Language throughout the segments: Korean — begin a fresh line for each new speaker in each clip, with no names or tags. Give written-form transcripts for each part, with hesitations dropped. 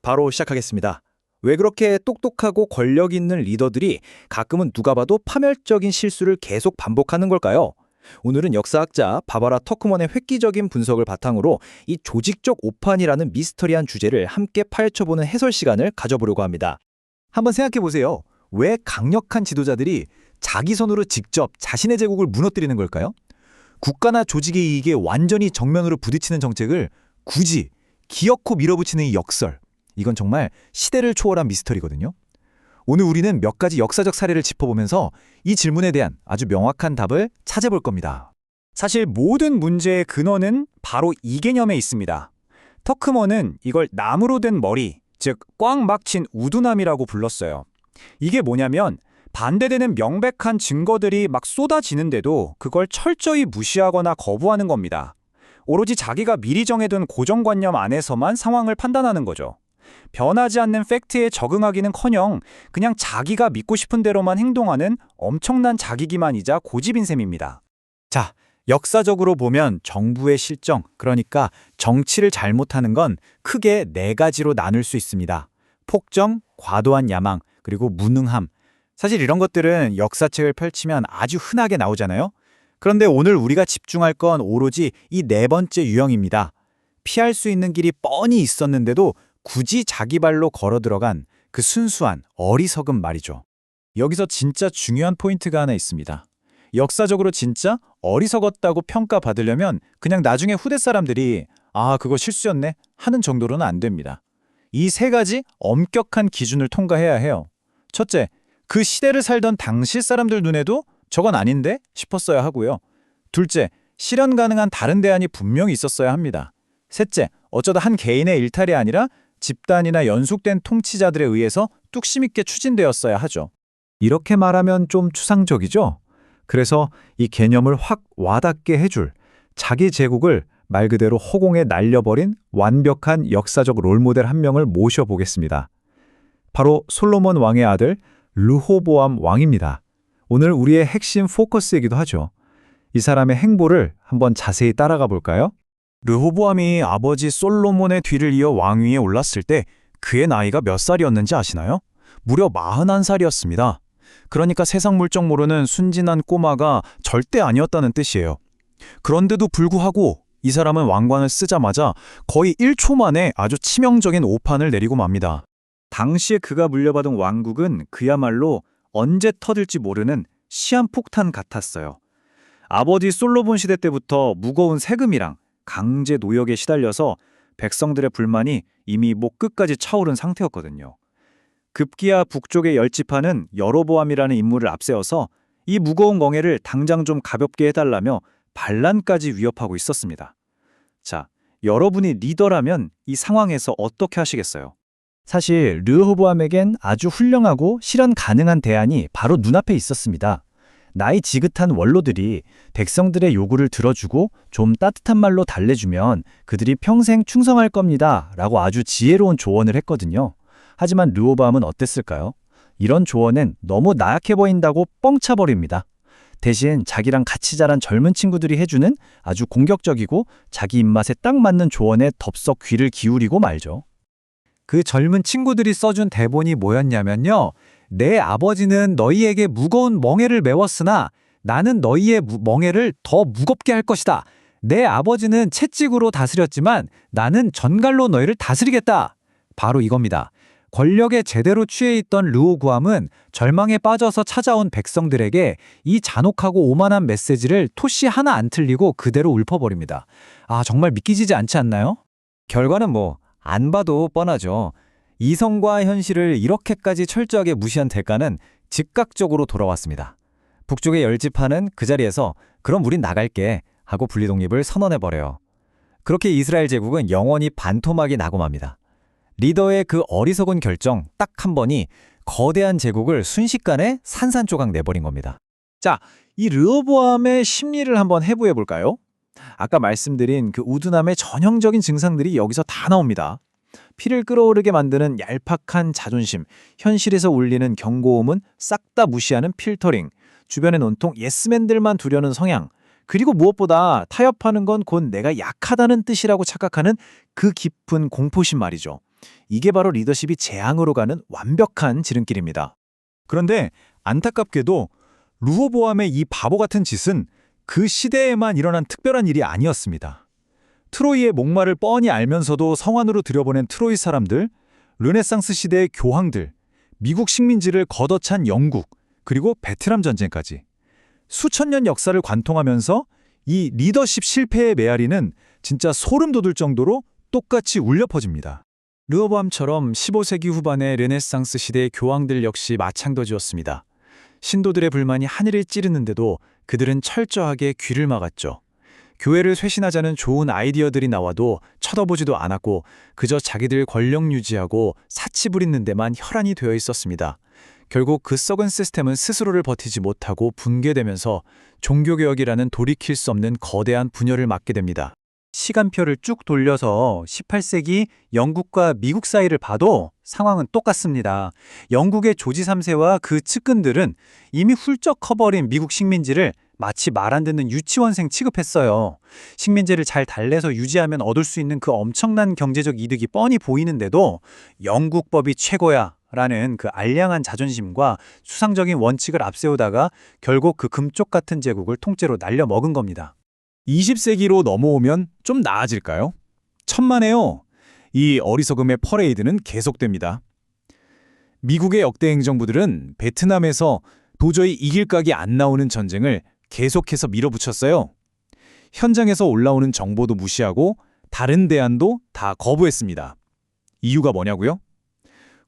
바로 시작하겠습니다. 왜 그렇게 똑똑하고 권력 있는 리더들이 가끔은 누가 봐도 파멸적인 실수를 계속 반복하는 걸까요? 오늘은 역사학자 바바라 터크먼의 획기적인 분석을 바탕으로 이 조직적 오판이라는 미스터리한 주제를 함께 파헤쳐보는 해설 시간을 가져보려고 합니다.
한번 생각해 보세요. 왜 강력한 지도자들이 자기 손으로 직접 자신의 제국을 무너뜨리는 걸까요? 국가나 조직의 이익에 완전히 정면으로 부딪히는 정책을 굳이 기어코 밀어붙이는 이 역설. 이건 정말 시대를 초월한 미스터리거든요. 오늘 우리는 몇 가지 역사적 사례를 짚어보면서 이 질문에 대한 아주 명확한 답을 찾아볼 겁니다. 사실 모든 문제의 근원은 바로 이 개념에 있습니다. 터크먼은 이걸 나무로 된 머리, 즉 꽉 막힌 우두남이라고 불렀어요. 이게 뭐냐면 반대되는 명백한 증거들이 막 쏟아지는데도 그걸 철저히 무시하거나 거부하는 겁니다. 오로지 자기가 미리 정해둔 고정관념 안에서만 상황을 판단하는 거죠. 변하지 않는 팩트에 적응하기는커녕 그냥 자기가 믿고 싶은 대로만 행동하는 엄청난 자기기만이자 고집인 셈입니다. 자, 역사적으로 보면 정부의 실정, 그러니까 정치를 잘못하는 건 크게 네 가지로 나눌 수 있습니다. 폭정, 과도한 야망, 그리고 무능함. 사실 이런 것들은 역사책을 펼치면 아주 흔하게 나오잖아요. 그런데 오늘 우리가 집중할 건 오로지 이 네 번째 유형입니다. 피할 수 있는 길이 뻔히 있었는데도 굳이 자기 발로 걸어 들어간 그 순수한 어리석음 말이죠. 여기서 진짜 중요한 포인트가 하나 있습니다. 역사적으로 진짜 어리석었다고 평가받으려면 그냥 나중에 후대 사람들이 그거 실수였네 하는 정도로는 안 됩니다. 이 세 가지 엄격한 기준을 통과해야 해요. 첫째, 그 시대를 살던 당시 사람들 눈에도 저건 아닌데 싶었어야 하고요. 둘째, 실현 가능한 다른 대안이 분명히 있었어야 합니다. 셋째, 어쩌다 한 개인의 일탈이 아니라 집단이나 연속된 통치자들에 의해서 뚝심 있게 추진되었어야 하죠. 이렇게 말하면 좀 추상적이죠? 그래서 이 개념을 확 와닿게 해줄 자기 제국을 말 그대로 허공에 날려버린 완벽한 역사적 롤모델 한 명을 모셔보겠습니다. 바로 솔로몬 왕의 아들 르호보암 왕입니다. 오늘 우리의 핵심 포커스이기도 하죠. 이 사람의 행보를 한번 자세히 따라가 볼까요? 르호보암이 아버지 솔로몬의 뒤를 이어 왕위에 올랐을 때 그의 나이가 몇 살이었는지 아시나요? 무려 41살이었습니다. 그러니까 세상 물정 모르는 순진한 꼬마가 절대 아니었다는 뜻이에요. 그런데도 불구하고 이 사람은 왕관을 쓰자마자 거의 1초 만에 아주 치명적인 오판을 내리고 맙니다. 당시에 그가 물려받은 왕국은 그야말로 언제 터질지 모르는 시한폭탄 같았어요. 아버지 솔로몬 시대 때부터 무거운 세금이랑 강제 노역에 시달려서 백성들의 불만이 이미 목 끝까지 차오른 상태였거든요. 급기야 북쪽의 열지파는 여로보암이라는 인물을 앞세워서 이 무거운 멍에를 당장 좀 가볍게 해달라며 반란까지 위협하고 있었습니다. 자, 여러분이 리더라면 이 상황에서 어떻게 하시겠어요? 사실 르호보암에겐 아주 훌륭하고 실현 가능한 대안이 바로 눈앞에 있었습니다. 나이 지긋한 원로들이 백성들의 요구를 들어주고 좀 따뜻한 말로 달래주면 그들이 평생 충성할 겁니다 라고 아주 지혜로운 조언을 했거든요. 하지만 르호보암은 어땠을까요? 이런 조언은 너무 나약해 보인다고 뻥 차버립니다. 대신 자기랑 같이 자란 젊은 친구들이 해주는 아주 공격적이고 자기 입맛에 딱 맞는 조언에 덥석 귀를 기울이고 말죠. 그 젊은 친구들이 써준 대본이 뭐였냐면요. 내 아버지는 너희에게 무거운 멍에를 메웠으나 나는 너희의 멍에를 더 무겁게 할 것이다. 내 아버지는 채찍으로 다스렸지만 나는 전갈로 너희를 다스리겠다. 바로 이겁니다. 권력에 제대로 취해 있던 르호보암은 절망에 빠져서 찾아온 백성들에게 이 잔혹하고 오만한 메시지를 토시 하나 안 틀리고 그대로 읊어버립니다. 정말 믿기지 않지 않나요? 결과는 안 봐도 뻔하죠. 이성과 현실을 이렇게까지 철저하게 무시한 대가는 즉각적으로 돌아왔습니다. 북쪽의 열지파는 그 자리에서 그럼 우린 나갈게 하고 분리독립을 선언해버려요. 그렇게 이스라엘 제국은 영원히 반토막이 나고 맙니다. 리더의 그 어리석은 결정 딱 한 번이 거대한 제국을 순식간에 산산조각 내버린 겁니다. 자, 이 르호보암의 심리를 한번 해부해 볼까요? 아까 말씀드린 그 우둔함의 전형적인 증상들이 여기서 다 나옵니다. 피를 끓어오르게 만드는 얄팍한 자존심, 현실에서 울리는 경고음은 싹 다 무시하는 필터링, 주변엔 온통 예스맨들만 두려는 성향, 그리고 무엇보다 타협하는 건 곧 내가 약하다는 뜻이라고 착각하는 그 깊은 공포심 말이죠.
이게 바로 리더십이 재앙으로 가는 완벽한 지름길입니다.
그런데 안타깝게도 르호보암의 이 바보 같은 짓은 그 시대에만 일어난 특별한 일이 아니었습니다. 트로이의 목마를 뻔히 알면서도 성안으로 들여보낸 트로이 사람들, 르네상스 시대의 교황들, 미국 식민지를 걷어찬 영국, 그리고 베트남 전쟁까지. 수천 년 역사를 관통하면서 이 리더십 실패의 메아리는 진짜 소름 돋을 정도로 똑같이 울려 퍼집니다.
르호보암처럼 15세기 후반의 르네상스 시대의 교황들 역시 마찬가지였습니다. 신도들의 불만이 하늘을 찌르는데도 그들은 철저하게 귀를 막았죠. 교회를 쇄신하자는 좋은 아이디어들이 나와도 쳐다보지도 않았고 그저 자기들 권력 유지하고 사치 부리는 데만 혈안이 되어 있었습니다. 결국 그 썩은 시스템은 스스로를 버티지 못하고 붕괴되면서 종교개혁이라는 돌이킬 수 없는 거대한 분열을 맞게 됩니다.
시간표를 쭉 돌려서 18세기 영국과 미국 사이를 봐도 상황은 똑같습니다. 영국의 조지 3세와 그 측근들은 이미 훌쩍 커버린 미국 식민지를 마치 말 안 듣는 유치원생 취급했어요. 식민지를 잘 달래서 유지하면 얻을 수 있는 그 엄청난 경제적 이득이 뻔히 보이는데도 영국법이 최고야 라는 그 알량한 자존심과 수상적인 원칙을 앞세우다가 결국 그 금쪽 같은 제국을 통째로 날려먹은 겁니다.
20세기로 넘어오면 좀 나아질까요? 천만에요. 이 어리석음의 퍼레이드는 계속됩니다. 미국의 역대 행정부들은 베트남에서 도저히 이길 각이 안 나오는 전쟁을 계속해서 밀어붙였어요. 현장에서 올라오는 정보도 무시하고 다른 대안도 다 거부했습니다. 이유가 뭐냐고요?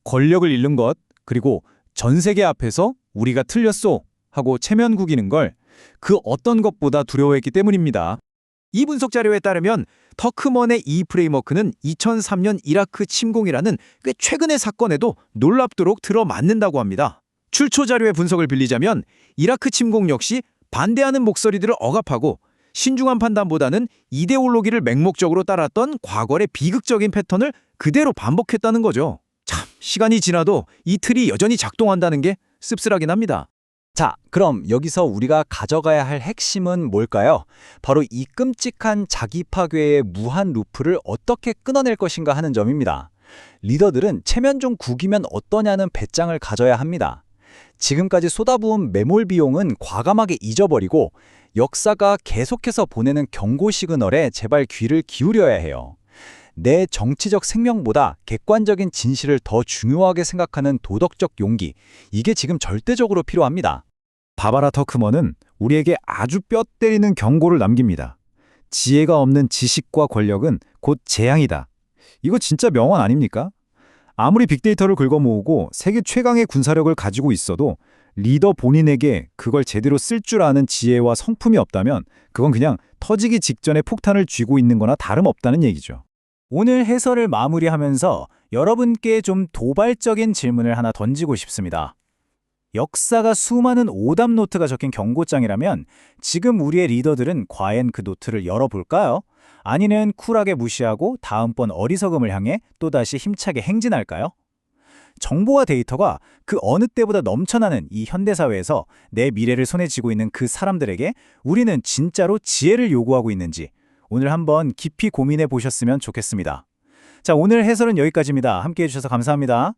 권력을 잃는 것, 그리고 전 세계 앞에서 우리가 틀렸소 하고 체면 구기는 걸 그 어떤 것보다 두려워했기 때문입니다.
이 분석 자료에 따르면 터크먼의 이 프레임워크는 2003년 이라크 침공이라는 꽤 최근의 사건에도 놀랍도록 들어맞는다고 합니다. 출처 자료의 분석을 빌리자면 이라크 침공 역시 반대하는 목소리들을 억압하고 신중한 판단보다는 이데올로기를 맹목적으로 따랐던 과거의 비극적인 패턴을 그대로 반복했다는 거죠. 참, 시간이 지나도 이 틀이 여전히 작동한다는 게 씁쓸하긴 합니다.
자, 그럼 여기서 우리가 가져가야 할 핵심은 뭘까요? 바로 이 끔찍한 자기 파괴의 무한 루프를 어떻게 끊어낼 것인가 하는 점입니다. 리더들은 체면 좀 구기면 어떠냐는 배짱을 가져야 합니다. 지금까지 쏟아부은 매몰 비용은 과감하게 잊어버리고 역사가 계속해서 보내는 경고 시그널에 제발 귀를 기울여야 해요. 내 정치적 생명보다 객관적인 진실을 더 중요하게 생각하는 도덕적 용기, 이게 지금 절대적으로 필요합니다.
바바라 터크먼은 우리에게 아주 뼈 때리는 경고를 남깁니다. 지혜가 없는 지식과 권력은 곧 재앙이다. 이거 진짜 명언 아닙니까? 아무리 빅데이터를 긁어모으고 세계 최강의 군사력을 가지고 있어도 리더 본인에게 그걸 제대로 쓸 줄 아는 지혜와 성품이 없다면 그건 그냥 터지기 직전에 폭탄을 쥐고 있는 거나 다름없다는 얘기죠.
오늘 해설을 마무리하면서 여러분께 좀 도발적인 질문을 하나 던지고 싶습니다. 역사가 수많은 오답 노트가 적힌 경고장이라면 지금 우리의 리더들은 과연 그 노트를 열어볼까요? 아니면 쿨하게 무시하고 다음번 어리석음을 향해 또다시 힘차게 행진할까요? 정보와 데이터가 그 어느 때보다 넘쳐나는 이 현대사회에서 내 미래를 손에 쥐고 있는 그 사람들에게 우리는 진짜로 지혜를 요구하고 있는지 오늘 한번 깊이 고민해 보셨으면 좋겠습니다. 자, 오늘 해설은 여기까지입니다. 함께해 주셔서 감사합니다.